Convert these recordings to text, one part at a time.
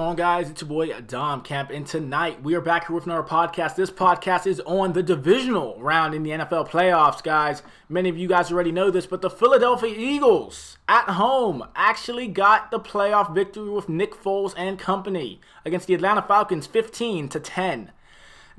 on, guys? It's your boy Dom Camp, and tonight we are back here with another podcast. This podcast is on the divisional round in the NFL playoffs, guys. Many of you guys already know this, but the Philadelphia Eagles at home actually got the playoff victory with Nick Foles and company against the Atlanta Falcons 15-10.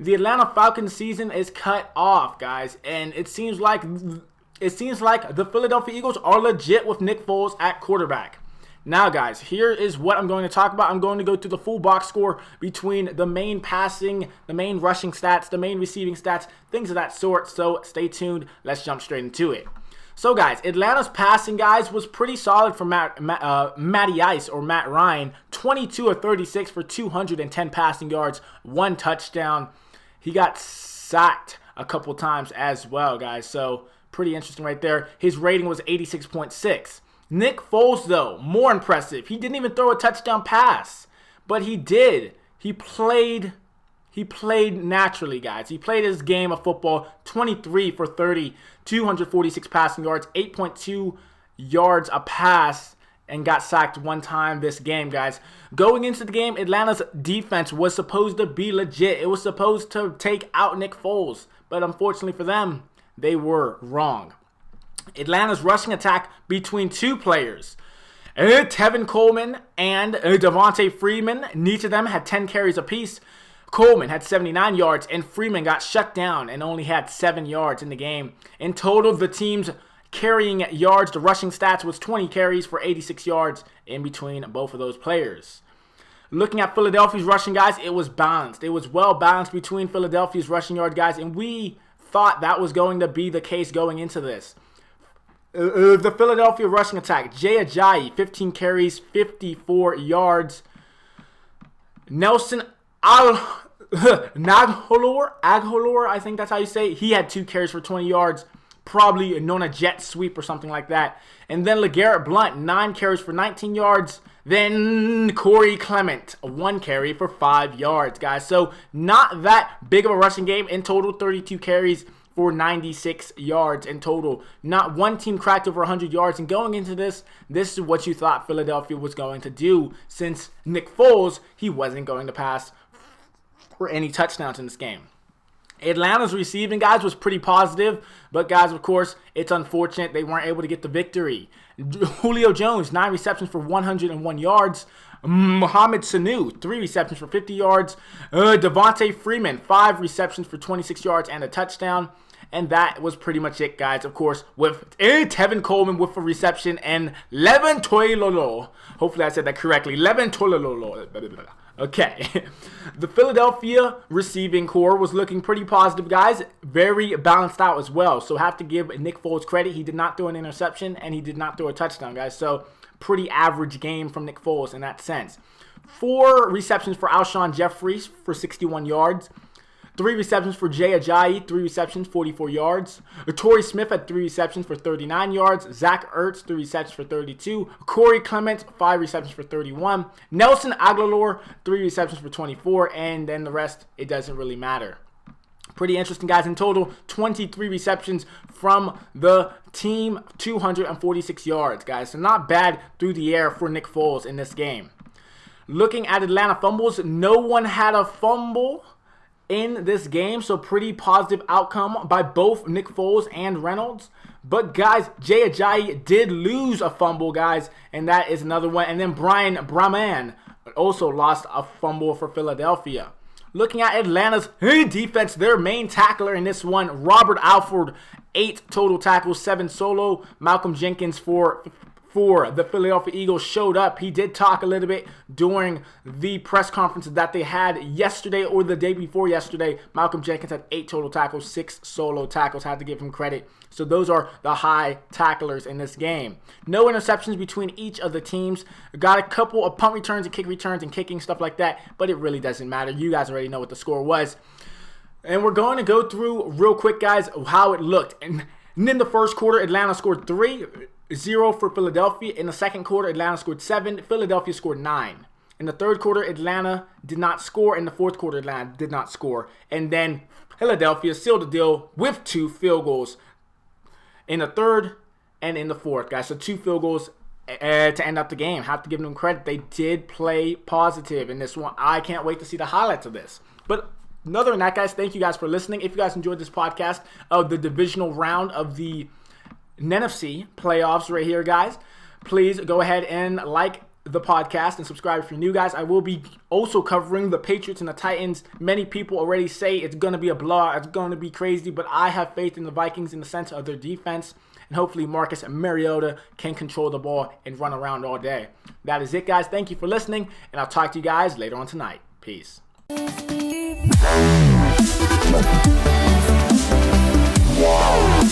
The Atlanta Falcons season is cut off, guys, and it seems like the Philadelphia Eagles are legit with Nick Foles at quarterback. Now, guys, here is what I'm going to talk about. I'm going to go through the full box score between the main passing, the main rushing stats, the main receiving stats, things of that sort. So stay tuned. Let's jump straight into it. So, guys, Atlanta's passing, guys, was pretty solid for Matty Ice or Matt Ryan. 22 of 36 for 210 passing yards, 1 touchdown. He got sacked a couple times as well, guys. So pretty interesting right there. His rating was 86.6. Nick Foles, though, more impressive. He didn't even throw a touchdown pass, but he did. He played naturally, guys. He played his game of football, 23 for 30, 246 passing yards, 8.2 yards a pass, and got sacked 1 time this game, guys. Going into the game, Atlanta's defense was supposed to be legit. It was supposed to take out Nick Foles, but unfortunately for them, they were wrong. Atlanta's rushing attack between 2 players, Tevin Coleman and Devontae Freeman. Each of them had 10 carries apiece. Coleman had 79 yards, and Freeman got shut down and only had 7 yards in the game. In total, the team's carrying yards, the rushing stats, was 20 carries for 86 yards in between both of those players. Looking at Philadelphia's rushing, guys, it was balanced. It was well balanced between Philadelphia's rushing yard, guys, and we thought that was going to be the case going into this. The Philadelphia rushing attack, Jay Ajayi, 15 carries, 54 yards. Nelson Agholor, I think that's how you say it. He had 2 carries for 20 yards, probably known a jet sweep or something like that. And then LeGarrette Blount, 9 carries for 19 yards. Then Corey Clement, 1 carry for 5 yards, guys. So not that big of a rushing game. In total, 32 carries for 96 yards in total. Not one team cracked over 100 yards. And going into this is what you thought Philadelphia was going to do, since Nick Foles, he wasn't going to pass for any touchdowns in this game. Atlanta's receiving, guys, was pretty positive. But, guys, of course, it's unfortunate they weren't able to get the victory. Julio Jones, 9 receptions for 101 yards. Mohamed Sanu, 3 receptions for 50 yards. Devontae Freeman, 5 receptions for 26 yards and a touchdown. And that was pretty much it, guys. Of course, with Tevin Coleman with a reception and Levin Toilolo. Hopefully I said that correctly. Levin Toilolo. Okay. The Philadelphia receiving core was looking pretty positive, guys. Very balanced out as well. So have to give Nick Foles credit. He did not throw an interception and he did not throw a touchdown, guys. So pretty average game from Nick Foles in that sense. 4 receptions for Alshon Jeffries for 61 yards. 3 receptions for Jay Ajayi, 3 receptions, 44 yards. Torrey Smith had 3 receptions for 39 yards. Zach Ertz, 3 receptions for 32. Corey Clement, 5 receptions for 31. Nelson Agholor, 3 receptions for 24. And then the rest, it doesn't really matter. Pretty interesting, guys. In total, 23 receptions from the team, 246 yards, guys. So not bad through the air for Nick Foles in this game. Looking at Atlanta fumbles, no one had a fumble in this game, so pretty positive outcome by both Nick Foles and Reynolds. But, guys, Jay Ajayi did lose a fumble, guys, and that is another one. And then Brian Brahman also lost a fumble for Philadelphia. Looking at Atlanta's defense, their main tackler in this one, Robert Alford, 8 total tackles, 7 solo. Malcolm Jenkins for the Philadelphia Eagles showed up. He did talk a little bit during the press conference that they had yesterday or the day before yesterday. Malcolm Jenkins had 8 total tackles, 6 solo tackles. Had to give him credit. So those are the high tacklers in this game. No interceptions between each of the teams. Got a couple of punt returns and kick returns and kicking, stuff like that. But it really doesn't matter. You guys already know what the score was. And we're going to go through real quick, guys, how it looked. And in the first quarter, Atlanta scored 3-0 for Philadelphia. In the second quarter, Atlanta scored 7. Philadelphia scored 9. In the third quarter, Atlanta did not score. In the fourth quarter, Atlanta did not score. And then Philadelphia sealed the deal with 2 field goals in the third and in the fourth, guys. So 2 field goals to end up the game. Have to give them credit. They did play positive in this one. I can't wait to see the highlights of this. But other than that, guys, thank you guys for listening. If you guys enjoyed this podcast of the divisional round of the NFC playoffs right here, guys, please go ahead and like the podcast and subscribe if you're new, guys. I will be also covering the Patriots and the Titans. Many people already say it's going to be a blowout. It's going to be crazy, but I have faith in the Vikings in the sense of their defense, and hopefully Marcus Mariota can control the ball and run around all day. That is it, guys. Thank you for listening, and I'll talk to you guys later on tonight. Peace. Wow.